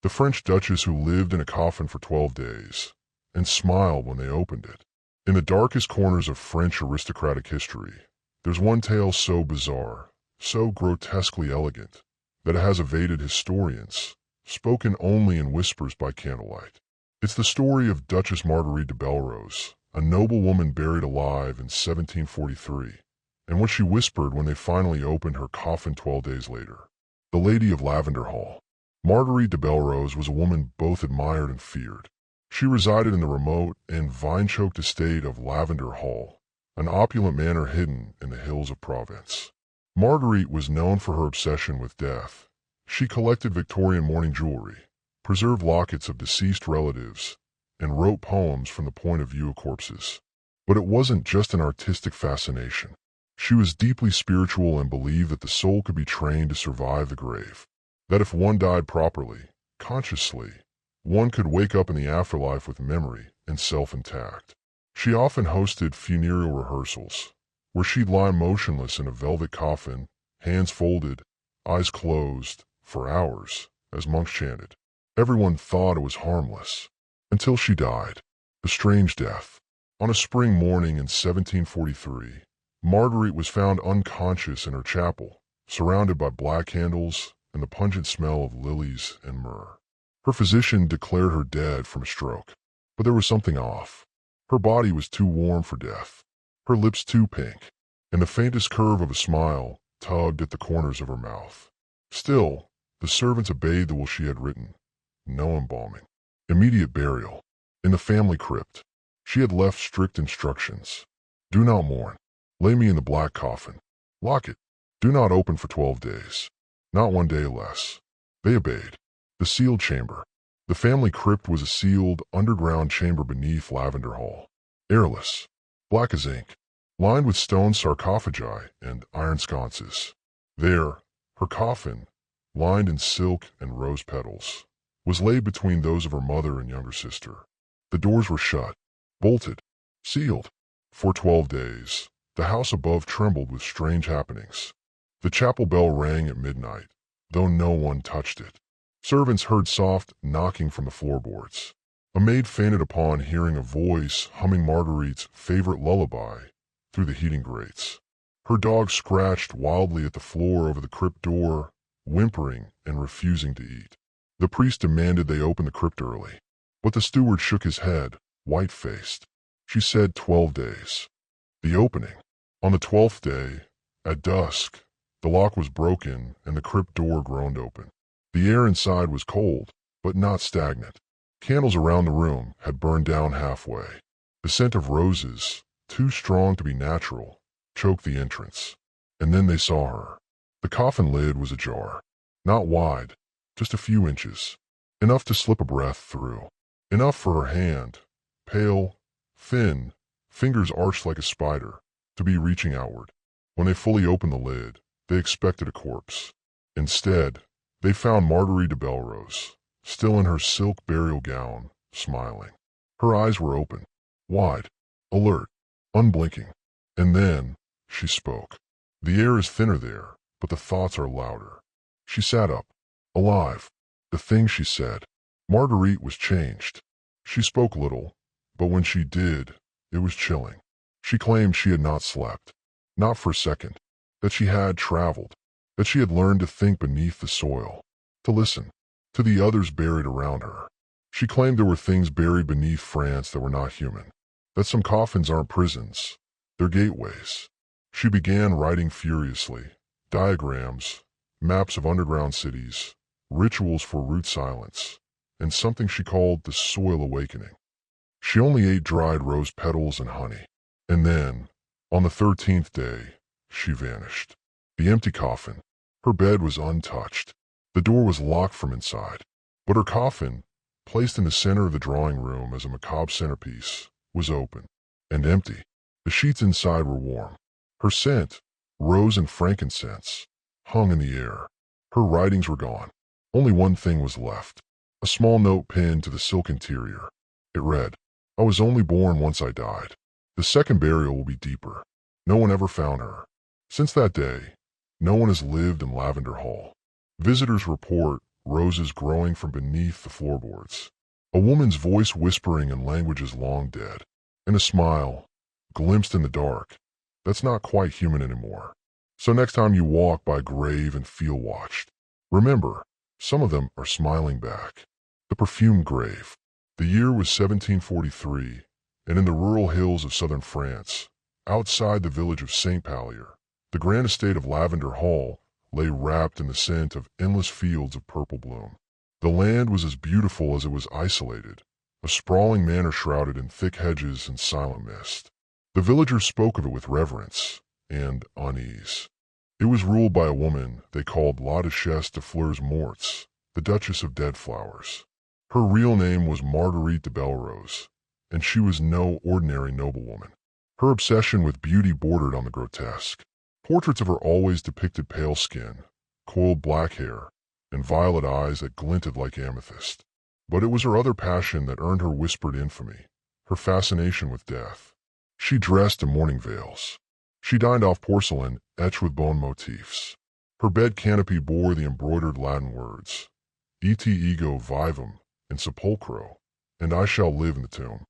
the French duchess who lived in a coffin for 12 days and smiled when they opened it. In the darkest corners of French aristocratic history, there's one tale so bizarre, so grotesquely elegant, that it has evaded historians, spoken only in whispers by candlelight. It's the story of Duchess Marguerite de Bellerose, a noblewoman buried alive in 1743, and what she whispered when they finally opened her coffin 12 days later. The Lady of Lavender Hall. Marguerite de Bellerose was a woman both admired and feared. She resided in the remote and vine-choked estate of Lavender Hall, an opulent manor hidden in the hills of Provence. Marguerite was known for her obsession with death. She collected Victorian mourning jewelry, preserved lockets of deceased relatives, and wrote poems from the point of view of corpses. But it wasn't just an artistic fascination. She was deeply spiritual and believed that the soul could be trained to survive the grave. That if one died properly, consciously, one could wake up in the afterlife with memory and self intact. She often hosted funereal rehearsals, where she'd lie motionless in a velvet coffin, hands folded, eyes closed, for hours, as monks chanted. Everyone thought it was harmless, until she died. A strange death. On a spring morning in 1743, Marguerite was found unconscious in her chapel, surrounded by black candles and the pungent smell of lilies and myrrh. Her physician declared her dead from a stroke, but there was something off. Her body was too warm for death, her lips too pink, and the faintest curve of a smile tugged at the corners of her mouth. Still, the servants obeyed the will she had written. No embalming. Immediate burial. In the family crypt. She had left strict instructions. Do not mourn. Lay me in the black coffin. Lock it. Do not open for 12 days. Not one day less. They obeyed. The sealed chamber. The family crypt was a sealed, underground chamber beneath Lavender Hall. Airless. Black as ink. Lined with stone sarcophagi and iron sconces. There, her coffin, lined in silk and rose petals, was laid between those of her mother and younger sister. The doors were shut, bolted, sealed. For 12 days, the house above trembled with strange happenings. The chapel bell rang at midnight, though no one touched it. Servants heard soft knocking from the floorboards. A maid fainted upon hearing a voice humming Marguerite's favorite lullaby through the heating grates. Her dog scratched wildly at the floor over the crypt door, whimpering and refusing to eat. The priest demanded they open the crypt early, but the steward shook his head, white-faced. She said 12 days. The opening. On the 12th day, at dusk, the lock was broken and the crypt door groaned open. The air inside was cold, but not stagnant. Candles around the room had burned down halfway. The scent of roses, too strong to be natural, choked the entrance. And then they saw her. The coffin lid was ajar. Not wide, just a few inches. Enough to slip a breath through. Enough for her hand, pale, thin, fingers arched like a spider, to be reaching outward. When they fully opened the lid, they expected a corpse. Instead, they found Marguerite de Bellerose, still in her silk burial gown, smiling. Her eyes were open, wide, alert, unblinking. And then, she spoke. The air is thinner there, but the thoughts are louder. She sat up, alive. The things she said. Marguerite was changed. She spoke little, but when she did, it was chilling. She claimed she had not slept, not for a second, that she had traveled, that she had learned to think beneath the soil, to listen, to the others buried around her. She claimed there were things buried beneath France that were not human, that some coffins aren't prisons, they're gateways. She began writing furiously, diagrams, maps of underground cities, rituals for root silence, and something she called the soil awakening. She only ate dried rose petals and honey. And then, on the 13th day, she vanished. The empty coffin. Her bed was untouched. The door was locked from inside. But her coffin, placed in the center of the drawing room as a macabre centerpiece, was open and empty. The sheets inside were warm. Her scent, rose and frankincense, hung in the air. Her writings were gone. Only one thing was left. A small note pinned to the silk interior. It read, "I was only born once I died. The second burial will be deeper." No one ever found her. Since that day, no one has lived in Lavender Hall. Visitors report roses growing from beneath the floorboards, a woman's voice whispering in languages long dead, and a smile, glimpsed in the dark, that's not quite human anymore. So next time you walk by a grave and feel watched, remember, some of them are smiling back. The perfumed grave. The year was 1743, and in the rural hills of southern France, outside the village of St. Palier, the grand estate of Lavender Hall lay wrapped in the scent of endless fields of purple bloom. The land was as beautiful as it was isolated, a sprawling manor shrouded in thick hedges and silent mist. The villagers spoke of it with reverence and unease. It was ruled by a woman they called La Duchesse de Fleurs Mortes, the Duchess of Dead Flowers. Her real name was Marguerite de Bellerose, and she was no ordinary noblewoman. Her obsession with beauty bordered on the grotesque. Portraits of her always depicted pale skin, coiled black hair, and violet eyes that glinted like amethyst. But it was her other passion that earned her whispered infamy, her fascination with death. She dressed in mourning veils. She dined off porcelain etched with bone motifs. Her bed canopy bore the embroidered Latin words, Et ego vivum in sepulchro, and I shall live in the tomb.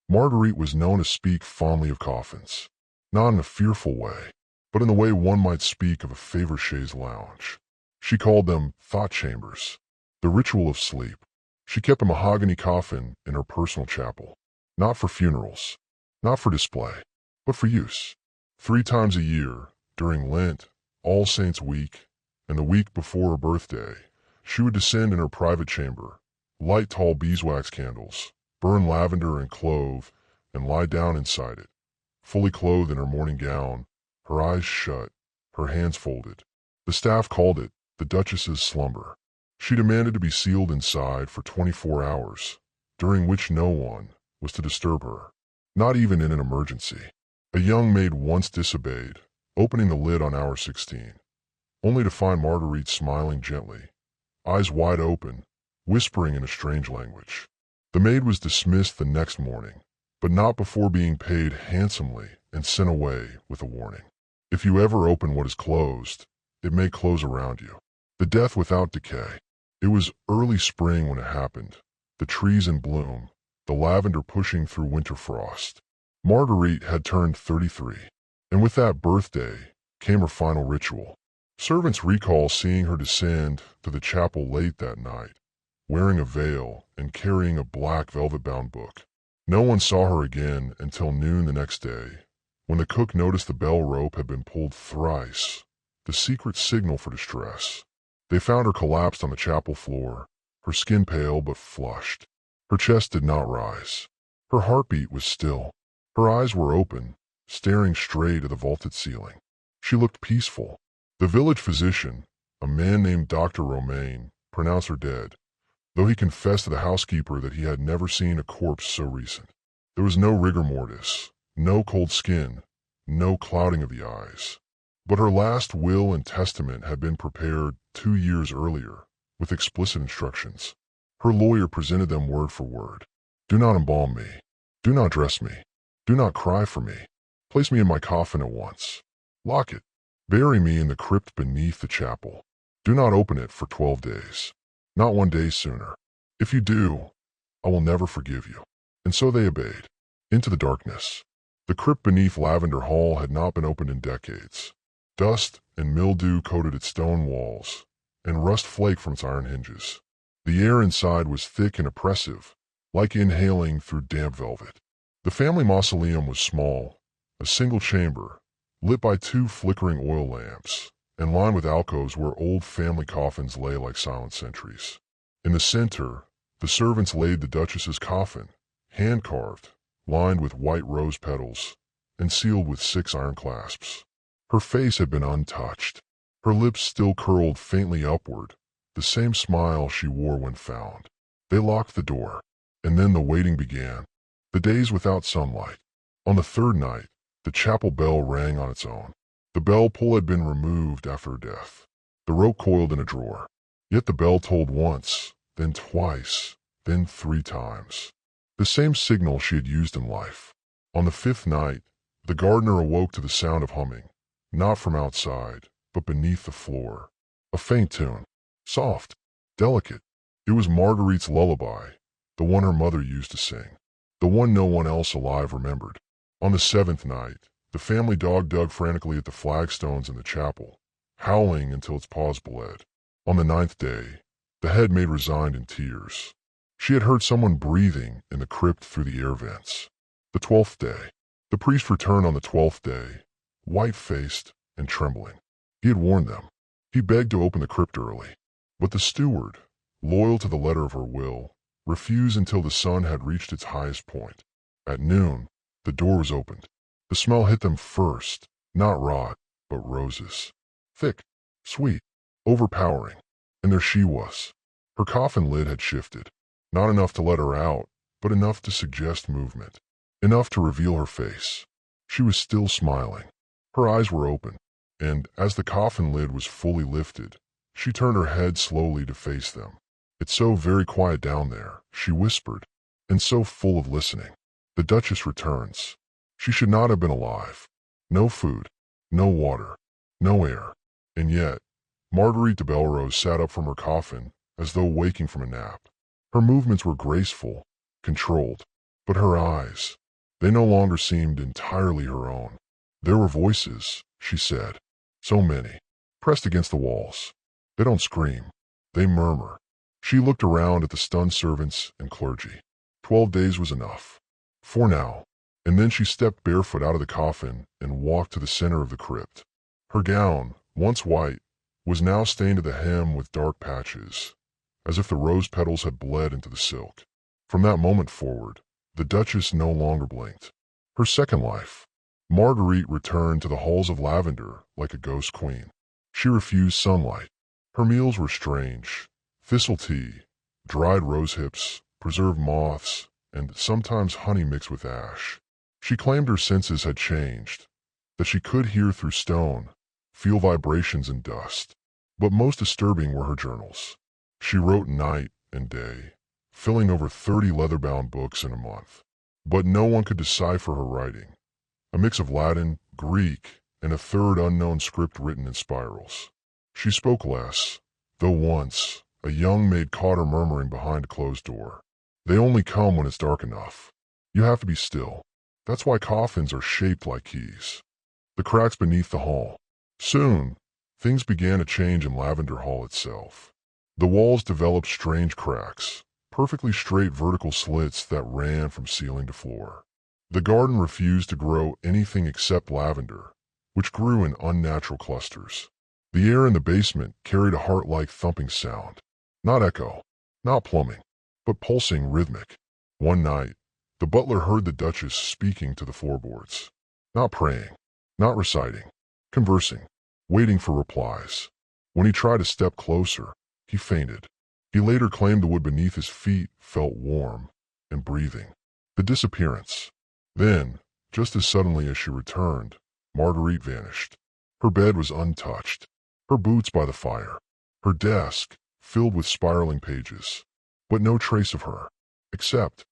Marguerite was known to speak fondly of coffins, not in a fearful way, but in the way one might speak of a favorite chaise lounge. She called them thought chambers, the ritual of sleep. She kept a mahogany coffin in her personal chapel, not for funerals, not for display, but for use. 3 times a year, during Lent, All Saints' Week, and the week before her birthday, she would descend in her private chamber, light tall beeswax candles, burn lavender and clove, and lie down inside it, fully clothed in her mourning gown, her eyes shut, her hands folded. The staff called it the Duchess's slumber. She demanded to be sealed inside for 24 hours, during which no one was to disturb her, not even in an emergency. A young maid once disobeyed, opening the lid on hour 16, only to find Marguerite smiling gently, eyes wide open, whispering in a strange language. The maid was dismissed the next morning, but not before being paid handsomely and sent away with a warning. If you ever open what is closed, it may close around you. The death without decay. It was early spring when it happened, the trees in bloom, the lavender pushing through winter frost. Marguerite had turned 33, and with that birthday came her final ritual. Servants recall seeing her descend to the chapel late that night, wearing a veil and carrying a black velvet-bound book. No one saw her again until noon the next day, when the cook noticed the bell rope had been pulled thrice, the secret signal for distress. They found her collapsed on the chapel floor, her skin pale but flushed. Her chest did not rise. Her heartbeat was still. Her eyes were open, staring straight at the vaulted ceiling. She looked peaceful. The village physician, a man named Dr. Romaine, pronounced her dead, though he confessed to the housekeeper that he had never seen a corpse so recent. There was no rigor mortis, no cold skin, no clouding of the eyes. But her last will and testament had been prepared 2 years earlier, with explicit instructions. Her lawyer presented them word for word. Do not embalm me. Do not dress me. Do not cry for me. Place me in my coffin at once. Lock it. Bury me in the crypt beneath the chapel. Do not open it for 12 days. Not 1 day sooner. If you do, I will never forgive you. And so they obeyed. Into the darkness. The crypt beneath Lavender Hall had not been opened in decades. Dust and mildew coated its stone walls, and rust flaked from its iron hinges. The air inside was thick and oppressive, like inhaling through damp velvet. The family mausoleum was small, a single chamber, lit by 2 flickering oil lamps, and lined with alcoves where old family coffins lay like silent sentries. In the center, the servants laid the Duchess's coffin, hand-carved, lined with white rose petals, and sealed with 6 iron clasps. Her face had been untouched, her lips still curled faintly upward, the same smile she wore when found. They locked the door, and then the waiting began. The days without sunlight. On the 3rd night, the chapel bell rang on its own. The bell pull had been removed after her death, the rope coiled in a drawer. Yet the bell tolled once, then twice, then 3 times. The same signal she had used in life. On the 5th night, the gardener awoke to the sound of humming, not from outside, but beneath the floor. A faint tune, soft, delicate. It was Marguerite's lullaby, the one her mother used to sing, the one no one else alive remembered. On the seventh night, the family dog dug frantically at the flagstones in the chapel, howling until its paws bled. On the ninth day, the head maid resigned in tears. She had heard someone breathing in the crypt through the air vents. The 12th day. The priest returned on the 12th day, white-faced and trembling. He had warned them. He begged to open the crypt early. But the steward, loyal to the letter of her will, refused until the sun had reached its highest point. At noon, the door was opened. The smell hit them first, not rot, but roses. Thick, sweet, overpowering. And there she was. Her coffin lid had shifted. Not enough to let her out, but enough to suggest movement. Enough to reveal her face. She was still smiling. Her eyes were open, and as the coffin lid was fully lifted, she turned her head slowly to face them. "It's so very quiet down there," she whispered, "and so full of listening. The Duchess returns. She should not have been alive. No food, no water, no air. And yet, Marguerite de Bellerose sat up from her coffin as though waking from a nap. Her movements were graceful, controlled, but her eyes, they no longer seemed entirely her own. There were voices, she said, so many, pressed against the walls. They don't scream, they murmur. She looked around at the stunned servants and clergy. 12 days was enough. For now. And then she stepped barefoot out of the coffin and walked to the center of the crypt. Her gown, once white, was now stained to the hem with dark patches, as if the rose petals had bled into the silk. From that moment forward, the Duchess no longer blinked. Her second life. Marguerite returned to the halls of Lavender like a ghost queen. She refused sunlight. Her meals were strange. Thistle tea, dried rose hips, preserved moths, and sometimes honey mixed with ash. She claimed her senses had changed, that she could hear through stone, feel vibrations in dust. But most disturbing were her journals. She wrote night and day, filling over 30 leather-bound books in a month. But no one could decipher her writing. A mix of Latin, Greek, and a third unknown script written in spirals. She spoke less, though once, a young maid caught her murmuring behind a closed door. "They only come when it's dark enough. You have to be still. That's why coffins are shaped like keys." The cracks beneath the hall. Soon, things began to change in Lavender Hall itself. The walls developed strange cracks, perfectly straight vertical slits that ran from ceiling to floor. The garden refused to grow anything except lavender, which grew in unnatural clusters. The air in the basement carried a heart-like thumping sound. Not echo, not plumbing, but pulsing rhythmic. One night, the butler heard the Duchess speaking to the floorboards. Not praying, not reciting, conversing, waiting for replies. When he tried to step closer, he fainted. He later claimed the wood beneath his feet felt warm and breathing. The disappearance. Then, just as suddenly as she returned, Marguerite vanished. Her bed was untouched, her boots by the fire, her desk filled with spiraling pages, but no trace of her, except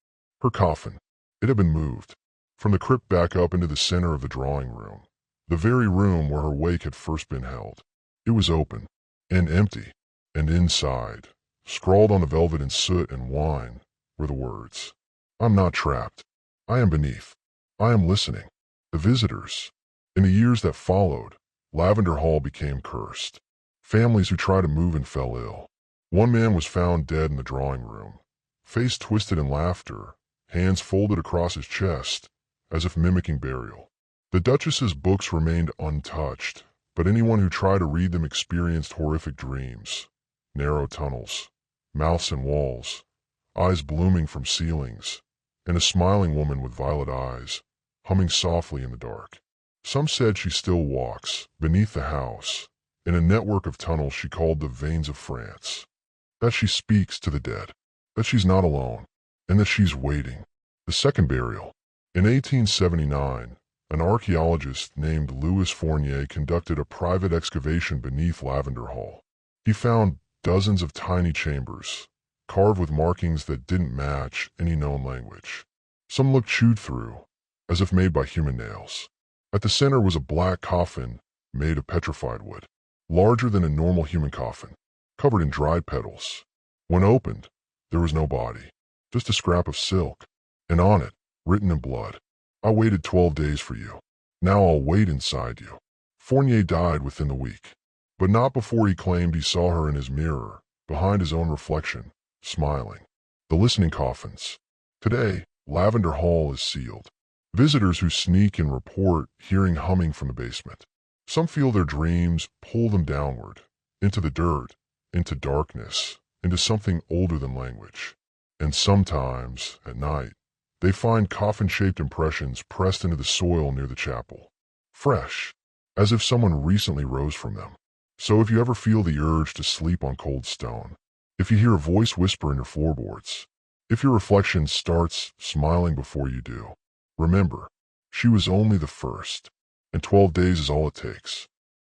her coffin. It had been moved from the crypt back up into the center of the drawing room, the very room where her wake had first been held. It was open and empty, and inside, scrawled on the velvet in soot and wine, were the words, "I'm not trapped. I am beneath. I am listening." The visitors. In the years that followed, Lavender Hall became cursed. Families who tried to move in fell ill. One man was found dead in the drawing room, face twisted in laughter, hands folded across his chest, as if mimicking burial. The Duchess's books remained untouched, but anyone who tried to read them experienced horrific dreams. Narrow tunnels, mouths in walls, eyes blooming from ceilings, and a smiling woman with violet eyes, humming softly in the dark. Some said she still walks, beneath the house, in a network of tunnels she called the veins of France. That she speaks to the dead, that she's not alone, and that she's waiting. The second burial. In 1879, an archaeologist named Louis Fournier conducted a private excavation beneath Lavender Hall. He found dozens of tiny chambers, carved with markings that didn't match any known language. Some looked chewed through, as if made by human nails. At the center was a black coffin made of petrified wood, larger than a normal human coffin, covered in dried petals. When opened, there was no body, just a scrap of silk, and on it, written in blood, "I waited 12 days for you. Now I'll wait inside you." Fournier died within the week, but not before he claimed he saw her in his mirror, behind his own reflection, smiling. The listening coffins. Today, Lavender Hall is sealed. Visitors who sneak and report hearing humming from the basement. Some feel their dreams pull them downward, into the dirt, into darkness, into something older than language. And sometimes, at night, they find coffin-shaped impressions pressed into the soil near the chapel. Fresh, as if someone recently rose from them. So if you ever feel the urge to sleep on cold stone, if you hear a voice whisper in your floorboards, if your reflection starts smiling before you do, remember, she was only the first, and 12 days is all it takes.